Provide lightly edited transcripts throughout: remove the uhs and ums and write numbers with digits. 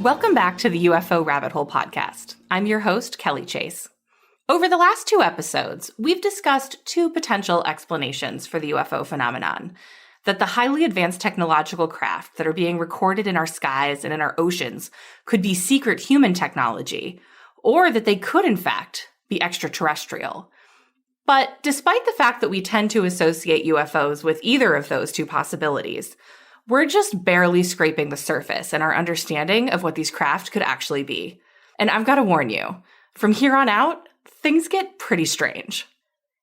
Welcome back to the UFO Rabbit Hole Podcast. I'm your host, Kelly Chase. Over the last 2 episodes, we've discussed 2 potential explanations for the UFO phenomenon: that the highly advanced technological craft that are being recorded in our skies and in our oceans could be secret human technology, or that they could, in fact, be extraterrestrial. But despite the fact that we tend to associate UFOs with either of those 2 possibilities, we're just barely scraping the surface in our understanding of what these craft could actually be. And I've got to warn you, from here on out, things get pretty strange.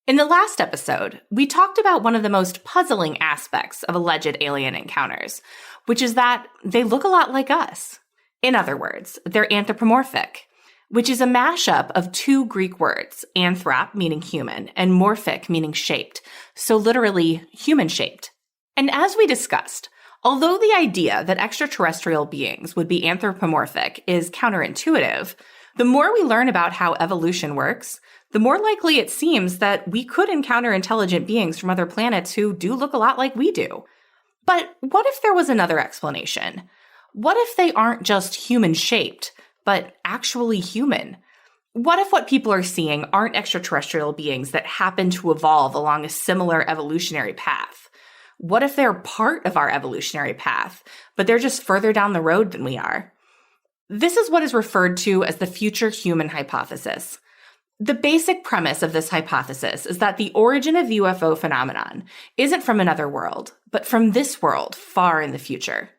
In the last episode, we talked about one of the most puzzling aspects of alleged alien encounters, which is that they look a lot like us. In other words, they're anthropomorphic, which is a mashup of 2 Greek words, anthrop meaning human and morphic meaning shaped, so literally human-shaped. And as we discussed, although the idea that extraterrestrial beings would be anthropomorphic is counterintuitive, the more we learn about how evolution works, the more likely it seems that we could encounter intelligent beings from other planets who do look a lot like we do. But what if there was another explanation? What if they aren't just human-shaped, but actually human? What if what people are seeing aren't extraterrestrial beings that happen to evolve along a similar evolutionary path? What if they're part of our evolutionary path, but they're just further down the road than we are? This is what is referred to as the future human hypothesis. The basic premise of this hypothesis is that the origin of the UFO phenomenon isn't from another world, but from this world far in the future.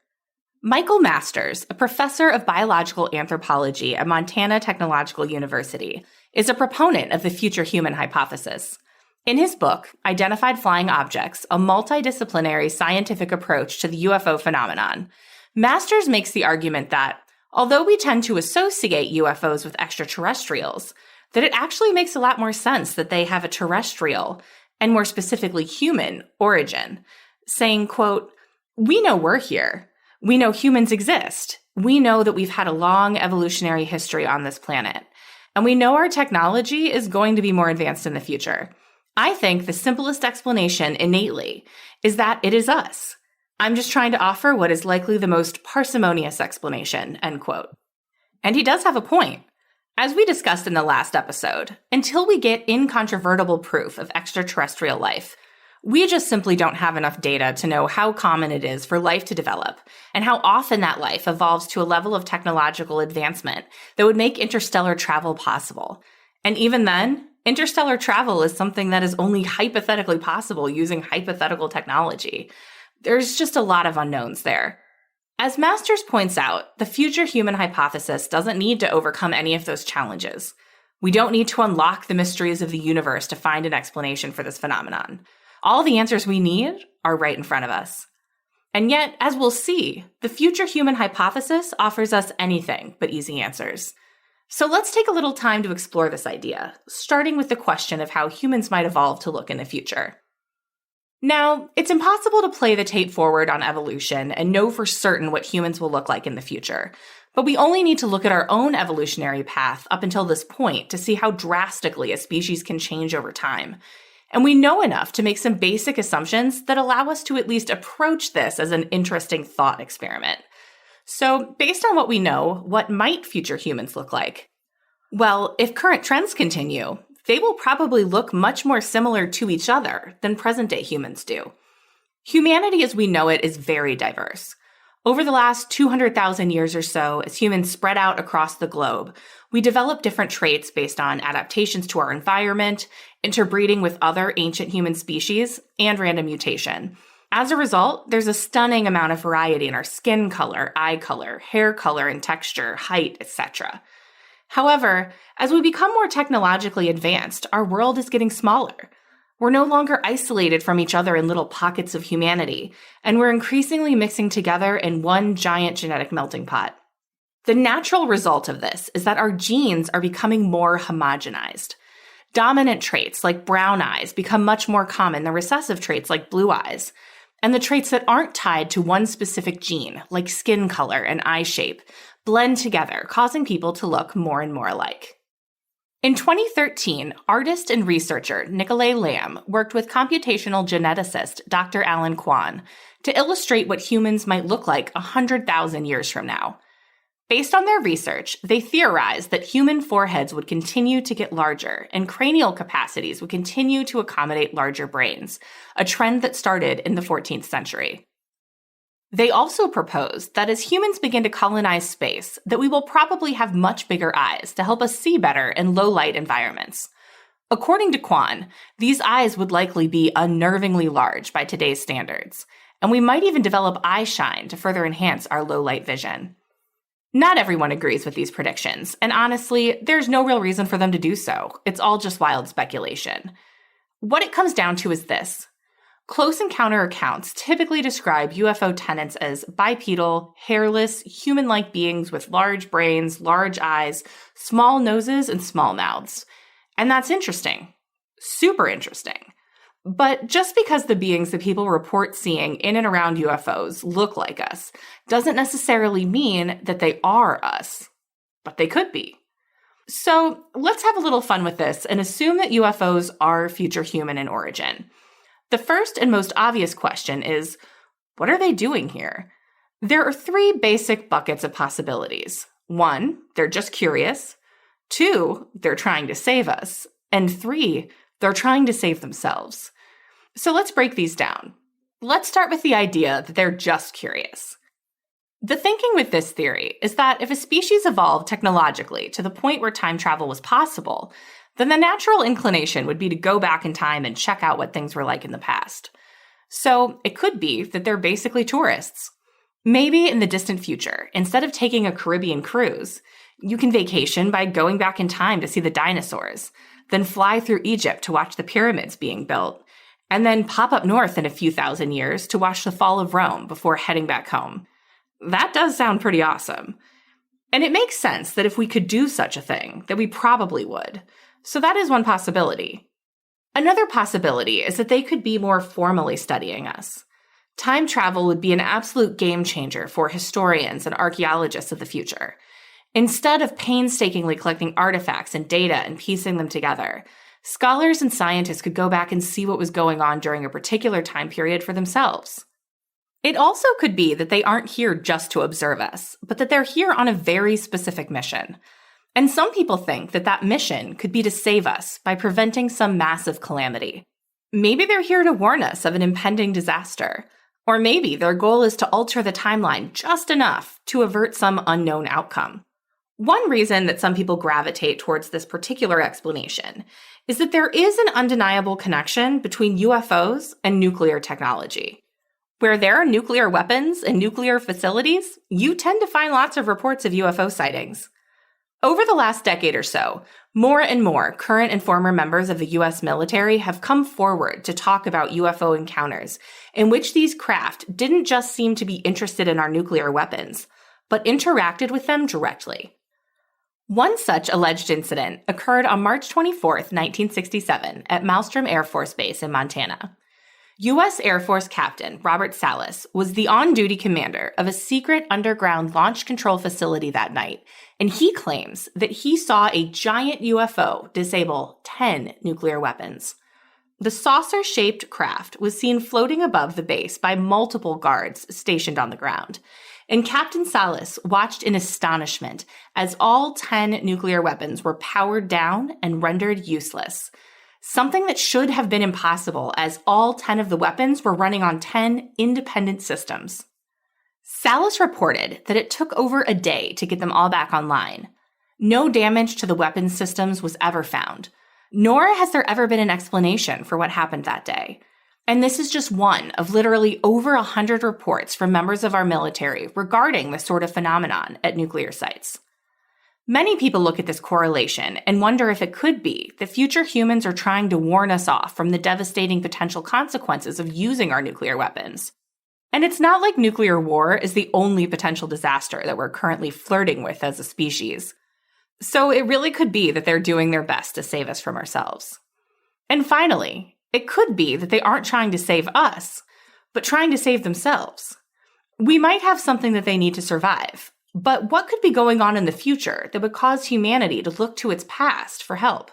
Michael Masters, a professor of biological anthropology at Montana Technological University, is a proponent of the future human hypothesis. In his book, Identified Flying Objects, a multidisciplinary scientific approach to the UFO phenomenon, Masters makes the argument that, although we tend to associate UFOs with extraterrestrials, that it actually makes a lot more sense that they have a terrestrial, and more specifically human, origin, saying, quote, "We know we're here. We know humans exist. We know that we've had a long evolutionary history on this planet. And we know our technology is going to be more advanced in the future. I think the simplest explanation innately is that it is us. I'm just trying to offer what is likely the most parsimonious explanation," end quote. And he does have a point. As we discussed in the last episode, until we get incontrovertible proof of extraterrestrial life, we just simply don't have enough data to know how common it is for life to develop and how often that life evolves to a level of technological advancement that would make interstellar travel possible. And even then, interstellar travel is something that is only hypothetically possible using hypothetical technology. There's just a lot of unknowns there. As Masters points out, the future human hypothesis doesn't need to overcome any of those challenges. We don't need to unlock the mysteries of the universe to find an explanation for this phenomenon. All the answers we need are right in front of us. And yet, as we'll see, the future human hypothesis offers us anything but easy answers. So let's take a little time to explore this idea, starting with the question of how humans might evolve to look in the future. Now, it's impossible to play the tape forward on evolution and know for certain what humans will look like in the future, but we only need to look at our own evolutionary path up until this point to see how drastically a species can change over time. And we know enough to make some basic assumptions that allow us to at least approach this as an interesting thought experiment. So, based on what we know, what might future humans look like? Well, if current trends continue, they will probably look much more similar to each other than present-day humans do. Humanity as we know it is very diverse. Over the last 200,000 years or so, as humans spread out across the globe, we developed different traits based on adaptations to our environment, interbreeding with other ancient human species, and random mutation. As a result, there's a stunning amount of variety in our skin color, eye color, hair color and texture, height, etc. However, as we become more technologically advanced, our world is getting smaller. We're no longer isolated from each other in little pockets of humanity, and we're increasingly mixing together in one giant genetic melting pot. The natural result of this is that our genes are becoming more homogenized. Dominant traits like brown eyes become much more common than recessive traits like blue eyes. And the traits that aren't tied to one specific gene, like skin color and eye shape, blend together, causing people to look more and more alike. In 2013, artist and researcher Nicolay Lamb worked with computational geneticist Dr. Alan Kwan to illustrate what humans might look like 100,000 years from now. Based on their research, they theorized that human foreheads would continue to get larger and cranial capacities would continue to accommodate larger brains, a trend that started in the 14th century. They also proposed that as humans begin to colonize space, that we will probably have much bigger eyes to help us see better in low-light environments. According to Quan, these eyes would likely be unnervingly large by today's standards, and we might even develop eye shine to further enhance our low-light vision. Not everyone agrees with these predictions, and honestly, there's no real reason for them to do so. It's all just wild speculation. What it comes down to is this. Close encounter accounts typically describe UFO tenants as bipedal, hairless, human-like beings with large brains, large eyes, small noses, and small mouths. And that's interesting. Super interesting. But just because the beings that people report seeing in and around UFOs look like us doesn't necessarily mean that they are us. But they could be. So let's have a little fun with this and assume that UFOs are future human in origin. The first and most obvious question is, what are they doing here? There are three basic buckets of possibilities. 1, they're just curious. 2, they're trying to save us. And 3, they're trying to save themselves. So let's break these down. Let's start with the idea that they're just curious. The thinking with this theory is that if a species evolved technologically to the point where time travel was possible, then the natural inclination would be to go back in time and check out what things were like in the past. So it could be that they're basically tourists. Maybe in the distant future, instead of taking a Caribbean cruise, you can vacation by going back in time to see the dinosaurs, then fly through Egypt to watch the pyramids being built, and then pop up north in a few thousand years to watch the fall of Rome before heading back home. That does sound pretty awesome. And it makes sense that if we could do such a thing, that we probably would. So that is one possibility. Another possibility is that they could be more formally studying us. Time travel would be an absolute game changer for historians and archaeologists of the future. Instead of painstakingly collecting artifacts and data and piecing them together, scholars and scientists could go back and see what was going on during a particular time period for themselves. It also could be that they aren't here just to observe us, but that they're here on a very specific mission. And some people think that that mission could be to save us by preventing some massive calamity. Maybe they're here to warn us of an impending disaster. Or maybe their goal is to alter the timeline just enough to avert some unknown outcome. One reason that some people gravitate towards this particular explanation is that there is an undeniable connection between UFOs and nuclear technology. Where there are nuclear weapons and nuclear facilities, you tend to find lots of reports of UFO sightings. Over the last decade or so, more and more current and former members of the U.S. military have come forward to talk about UFO encounters in which these craft didn't just seem to be interested in our nuclear weapons, but interacted with them directly. One such alleged incident occurred on March 24, 1967, at Malmstrom Air Force Base in Montana. U.S. Air Force Captain Robert Salas was the on-duty commander of a secret underground launch control facility that night, and he claims that he saw a giant UFO disable 10 nuclear weapons. The saucer-shaped craft was seen floating above the base by multiple guards stationed on the ground, and Captain Salas watched in astonishment as all 10 nuclear weapons were powered down and rendered useless. Something that should have been impossible, as all 10 of the weapons were running on 10 independent systems. Salas reported that it took over a day to get them all back online. No damage to the weapons systems was ever found, nor has there ever been an explanation for what happened that day. And this is just one of literally over 100 reports from members of our military regarding this sort of phenomenon at nuclear sites. Many people look at this correlation and wonder if it could be that future humans are trying to warn us off from the devastating potential consequences of using our nuclear weapons. And it's not like nuclear war is the only potential disaster that we're currently flirting with as a species. So it really could be that they're doing their best to save us from ourselves. And finally, it could be that they aren't trying to save us, but trying to save themselves. We might have something that they need to survive. But what could be going on in the future that would cause humanity to look to its past for help?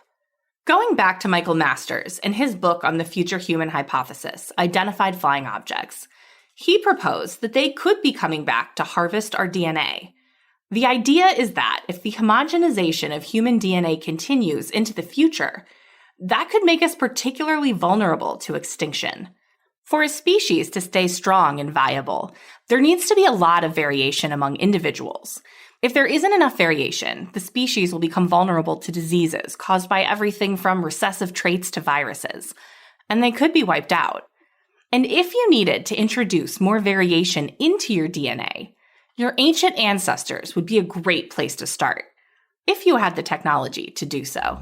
Going back to Michael Masters and his book on the future human hypothesis, Identified Flying Objects, he proposed that they could be coming back to harvest our DNA. The idea is that if the homogenization of human DNA continues into the future, that could make us particularly vulnerable to extinction. For a species to stay strong and viable, there needs to be a lot of variation among individuals. If there isn't enough variation, the species will become vulnerable to diseases caused by everything from recessive traits to viruses, and they could be wiped out. And if you needed to introduce more variation into your DNA, your ancient ancestors would be a great place to start, if you had the technology to do so.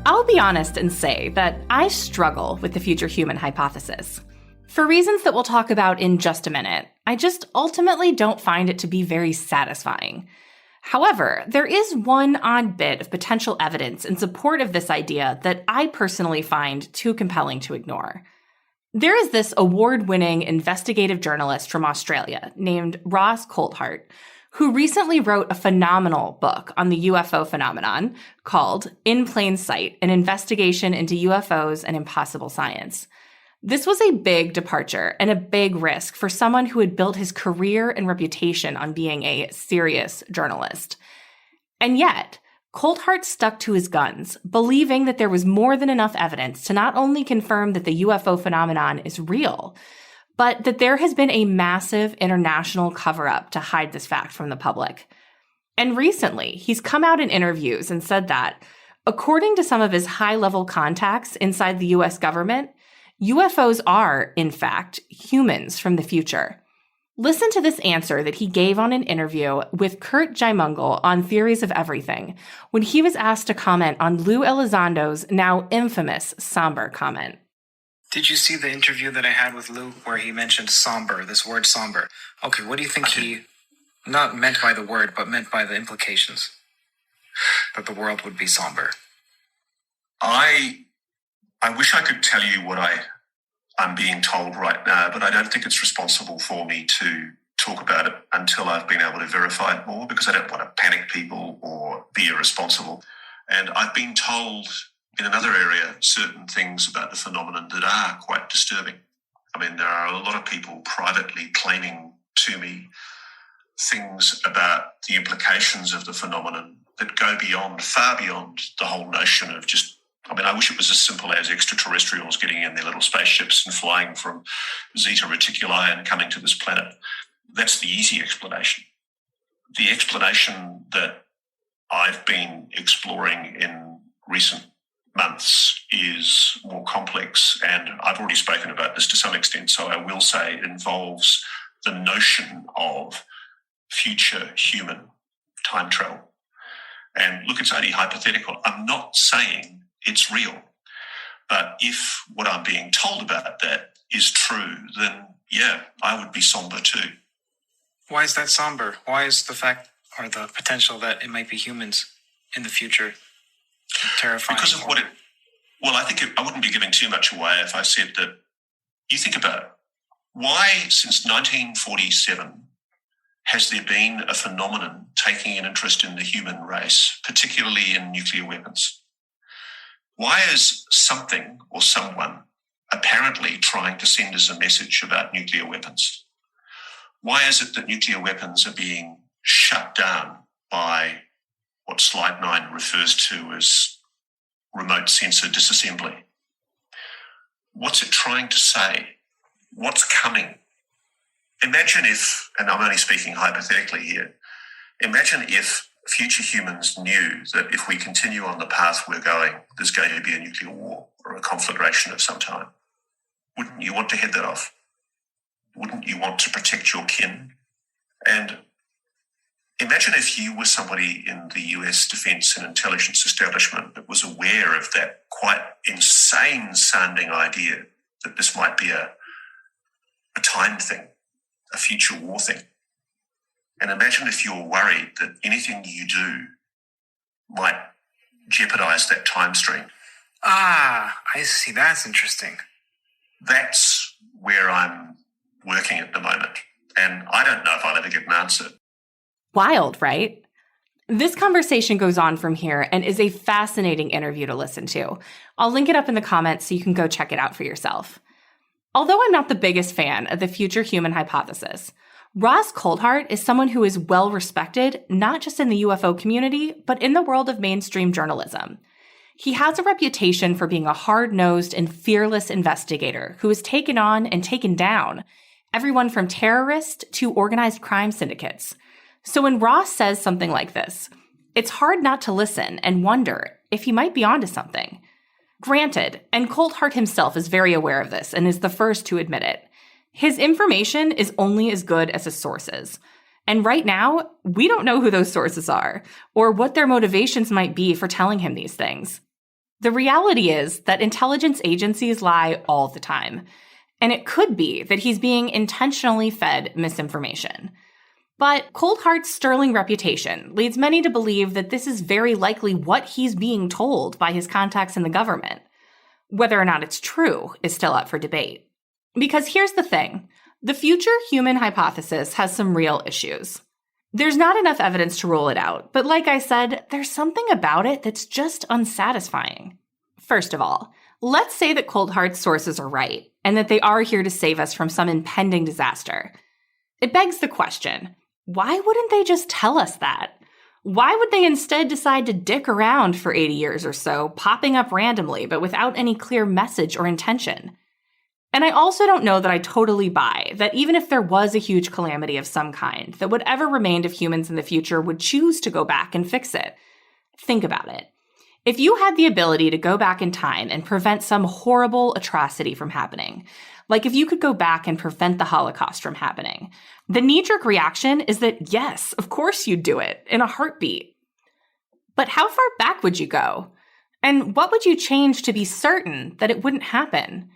I'll be honest and say that I struggle with the future human hypothesis. For reasons that we'll talk about in just a minute, I just ultimately don't find it to be very satisfying. However, there is one odd bit of potential evidence in support of this idea that I personally find too compelling to ignore. There is this award-winning investigative journalist from Australia named Ross Coulthart, who recently wrote a phenomenal book on the UFO phenomenon called In Plain Sight, an investigation into UFOs and impossible science. This was a big departure and a big risk for someone who had built his career and reputation on being a serious journalist. And yet, Coulthart stuck to his guns, believing that there was more than enough evidence to not only confirm that the UFO phenomenon is real, but that there has been a massive international cover-up to hide this fact from the public. And recently, he's come out in interviews and said that, according to some of his high-level contacts inside the US government, UFOs are, in fact, humans from the future. Listen to this answer that he gave on an interview with Kurt Jaimungal on Theories of Everything when he was asked to comment on Lou Elizondo's now infamous somber comment. Did you see the interview that I had with Lou where he mentioned somber, this word somber? Okay, what do you think he not meant by the word, but meant by the implications? That the world would be somber. I wish I could tell you what I'm being told right now, but I don't think it's responsible for me to talk about it until I've been able to verify it more, because I don't want to panic people or be irresponsible. And I've been told in another area certain things about the phenomenon that are quite disturbing. I mean, there are a lot of people privately claiming to me things about the implications of the phenomenon that go beyond, far beyond the whole notion of just, I mean, I wish it was as simple as extraterrestrials getting in their little spaceships and flying from Zeta Reticuli and coming to this planet. That's the easy explanation. The explanation that I've been exploring in recent months is more complex, and I've already spoken about this to some extent, so I will say it involves the notion of future human time travel. And look, it's only hypothetical. I'm not saying it's real, but if what I'm being told about that is true, then yeah, I would be somber too. Why is that somber? Why is the fact or the potential that it might be humans in the future terrifying? Because of what it, well, I think I wouldn't be giving too much away if I said that, you think about it, why since 1947 has there been a phenomenon taking an interest in the human race, particularly in nuclear weapons? Why is something or someone apparently trying to send us a message about nuclear weapons? Why is it that nuclear weapons are being shut down by what Slide 9 refers to as remote sensor disassembly? What's it trying to say? what's coming. Imagine if, and I'm only speaking hypothetically here, imagine if future humans knew that if we continue on the path we're going, there's going to be a nuclear war or a conflagration of some time. Wouldn't you want to head that off? Wouldn't you want to protect your kin? And imagine if you were somebody in the US defense and intelligence establishment that was aware of that quite insane-sounding idea that this might be a time thing, a future war thing. And imagine if you're worried that anything you do might jeopardize that time stream. Ah, I see. That's interesting. That's where I'm working at the moment. And I don't know if I'll ever get an answer. Wild, right? This conversation goes on from here and is a fascinating interview to listen to. I'll link it up in the comments so you can go check it out for yourself. Although I'm not the biggest fan of the future human hypothesis, Ross Coulthart is someone who is well respected, not just in the UFO community, but in the world of mainstream journalism. He has a reputation for being a hard-nosed and fearless investigator who has taken on and taken down everyone from terrorists to organized crime syndicates. So when Ross says something like this, it's hard not to listen and wonder if he might be onto something. Granted, and Coulthart himself is very aware of this and is the first to admit it, his information is only as good as his sources. And right now, we don't know who those sources are or what their motivations might be for telling him these things. The reality is that intelligence agencies lie all the time, and it could be that he's being intentionally fed misinformation. But Coulthart's sterling reputation leads many to believe that this is very likely what he's being told by his contacts in the government. Whether or not it's true is still up for debate. Because here's the thing, the future human hypothesis has some real issues. There's not enough evidence to rule it out, but like I said, there's something about it that's just unsatisfying. First of all, let's say that Coulthart's sources are right, and that they are here to save us from some impending disaster. It begs the question, why wouldn't they just tell us that? Why would they instead decide to dick around for 80 years or so, popping up randomly, but without any clear message or intention? And I also don't know that I totally buy that even if there was a huge calamity of some kind, that whatever remained of humans in the future would choose to go back and fix it. Think about it. If you had the ability to go back in time and prevent some horrible atrocity from happening, like if you could go back and prevent the Holocaust from happening, the knee-jerk reaction is that yes, of course you'd do it in a heartbeat. But how far back would you go? And what would you change to be certain that it wouldn't happen?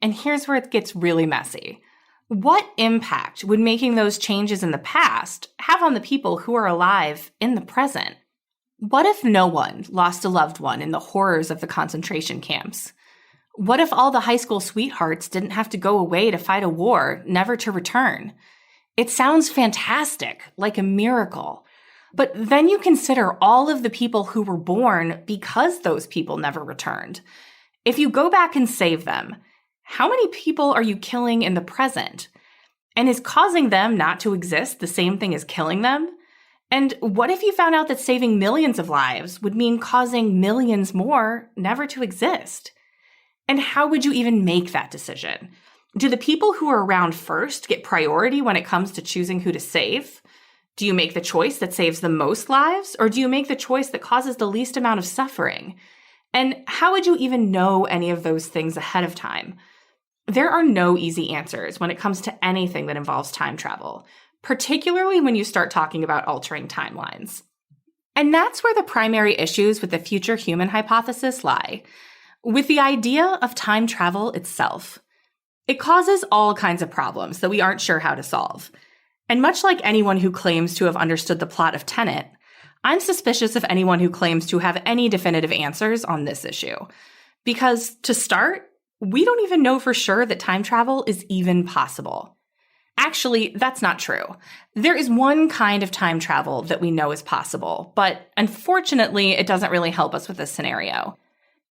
And here's where it gets really messy. What impact would making those changes in the past have on the people who are alive in the present? What if no one lost a loved one in the horrors of the concentration camps? What if all the high school sweethearts didn't have to go away to fight a war, never to return? It sounds fantastic, like a miracle. But then you consider all of the people who were born because those people never returned. If you go back and save them, how many people are you killing in the present? And is causing them not to exist the same thing as killing them? And what if you found out that saving millions of lives would mean causing millions more never to exist? And how would you even make that decision? Do the people who are around first get priority when it comes to choosing who to save? Do you make the choice that saves the most lives? Or do you make the choice that causes the least amount of suffering? And how would you even know any of those things ahead of time? There are no easy answers when it comes to anything that involves time travel, particularly when you start talking about altering timelines. And that's where the primary issues with the future human hypothesis lie, with the idea of time travel itself. It causes all kinds of problems that we aren't sure how to solve. And much like anyone who claims to have understood the plot of Tenet, I'm suspicious of anyone who claims to have any definitive answers on this issue. Because, to start, we don't even know for sure that time travel is even possible. Actually, that's not true. There is one kind of time travel that we know is possible, but unfortunately, it doesn't really help us with this scenario.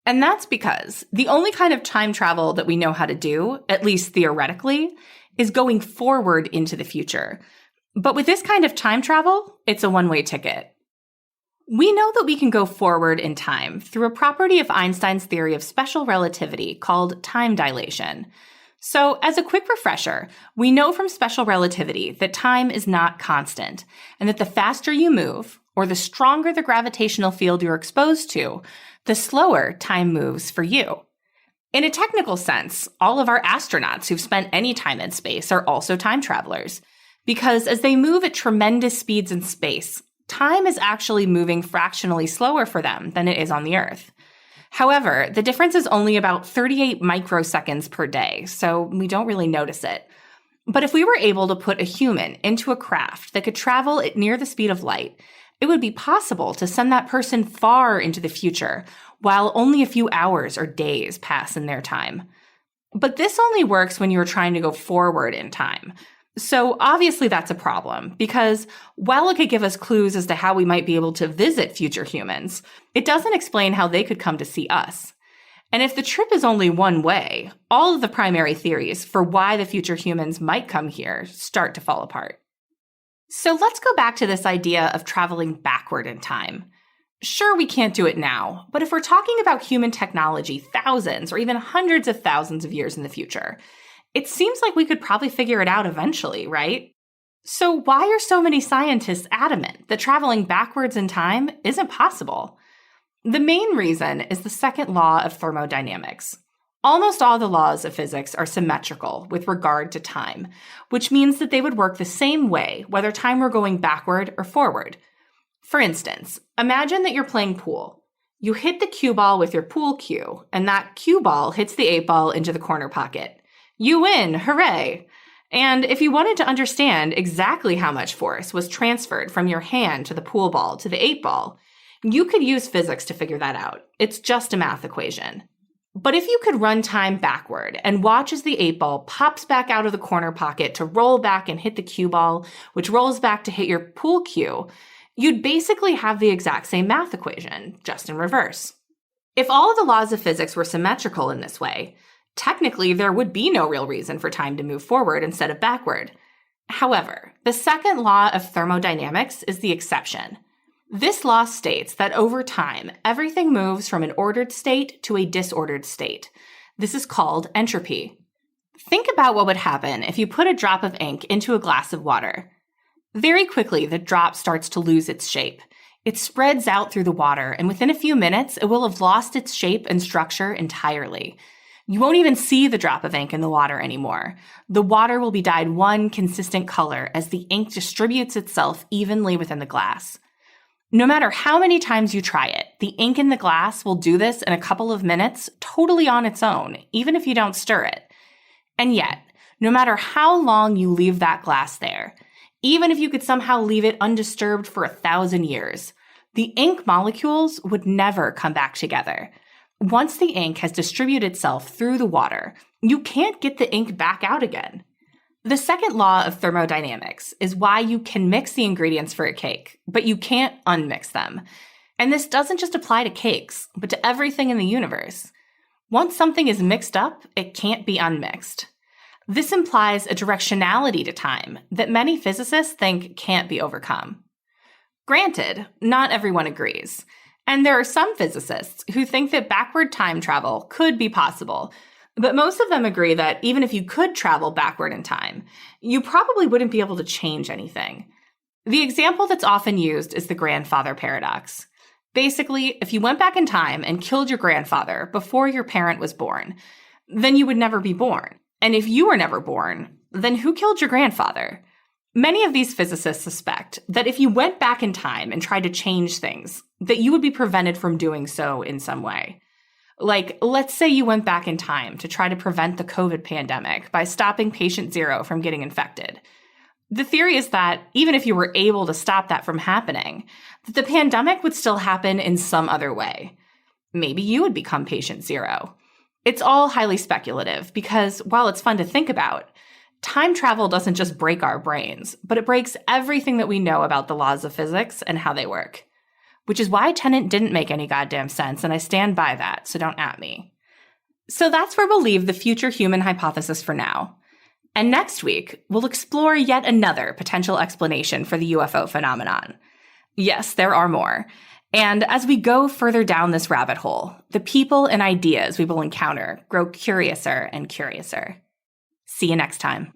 And that's because the only kind of time travel that we know how to do, at least theoretically, is going forward into the future. But with this kind of time travel, it's a one-way ticket. We know that we can go forward in time through a property of Einstein's theory of special relativity called time dilation. So, as a quick refresher, we know from special relativity that time is not constant, and that the faster you move, or the stronger the gravitational field you're exposed to, the slower time moves for you. In a technical sense, all of our astronauts who've spent any time in space are also time travelers, because as they move at tremendous speeds in space, time is actually moving fractionally slower for them than it is on the Earth. However, the difference is only about 38 microseconds per day, so we don't really notice it. But if we were able to put a human into a craft that could travel at near the speed of light, it would be possible to send that person far into the future, while only a few hours or days pass in their time. But this only works when you're trying to go forward in time. So obviously that's a problem, because while it could give us clues as to how we might be able to visit future humans, it doesn't explain how they could come to see us. And if the trip is only one way, all of the primary theories for why the future humans might come here start to fall apart. So let's go back to this idea of traveling backward in time. Sure, we can't do it now, but if we're talking about human technology thousands or even hundreds of thousands of years in the future, it seems like we could probably figure it out eventually, right? So why are so many scientists adamant that traveling backwards in time isn't possible? The main reason is the second law of thermodynamics. Almost all the laws of physics are symmetrical with regard to time, which means that they would work the same way whether time were going backward or forward. For instance, imagine that you're playing pool. You hit the cue ball with your pool cue, and that cue ball hits the 8-ball into the corner pocket. You win, hooray! And if you wanted to understand exactly how much force was transferred from your hand to the pool ball to the 8-ball, you could use physics to figure that out. It's just a math equation. But if you could run time backward and watch as the 8-ball pops back out of the corner pocket to roll back and hit the cue ball, which rolls back to hit your pool cue, you'd basically have the exact same math equation, just in reverse. If all of the laws of physics were symmetrical in this way, technically there would be no real reason for time to move forward instead of backward. However, the second law of thermodynamics is the exception. This law states that over time, everything moves from an ordered state to a disordered state. This is called entropy. Think about what would happen if you put a drop of ink into a glass of water. Very quickly, the drop starts to lose its shape. It spreads out through the water, and within a few minutes, it will have lost its shape and structure entirely. You won't even see the drop of ink in the water anymore. The water will be dyed one consistent color as the ink distributes itself evenly within the glass. No matter how many times you try it, the ink in the glass will do this in a couple of minutes totally on its own, even if you don't stir it. And yet, no matter how long you leave that glass there, even if you could somehow leave it undisturbed for 1,000 years, the ink molecules would never come back together. Once the ink has distributed itself through the water, you can't get the ink back out again. The second law of thermodynamics is why you can mix the ingredients for a cake, but you can't unmix them. And this doesn't just apply to cakes, but to everything in the universe. Once something is mixed up, it can't be unmixed. This implies a directionality to time that many physicists think can't be overcome. Granted, not everyone agrees. And there are some physicists who think that backward time travel could be possible, but most of them agree that even if you could travel backward in time, you probably wouldn't be able to change anything. The example that's often used is the grandfather paradox. Basically, if you went back in time and killed your grandfather before your parent was born, then you would never be born. And if you were never born, then who killed your grandfather? Many of these physicists suspect that if you went back in time and tried to change things, that you would be prevented from doing so in some way. Like, let's say you went back in time to try to prevent the COVID pandemic by stopping patient 0 from getting infected. The theory is that even if you were able to stop that from happening, that the pandemic would still happen in some other way. Maybe you would become patient 0. It's all highly speculative because, while it's fun to think about, time travel doesn't just break our brains, but it breaks everything that we know about the laws of physics and how they work. Which is why Tenet didn't make any goddamn sense, and I stand by that, so don't at me. So that's where we'll leave the future human hypothesis for now. And next week, we'll explore yet another potential explanation for the UFO phenomenon. Yes, there are more. And as we go further down this rabbit hole, the people and ideas we will encounter grow curiouser and curiouser. See you next time.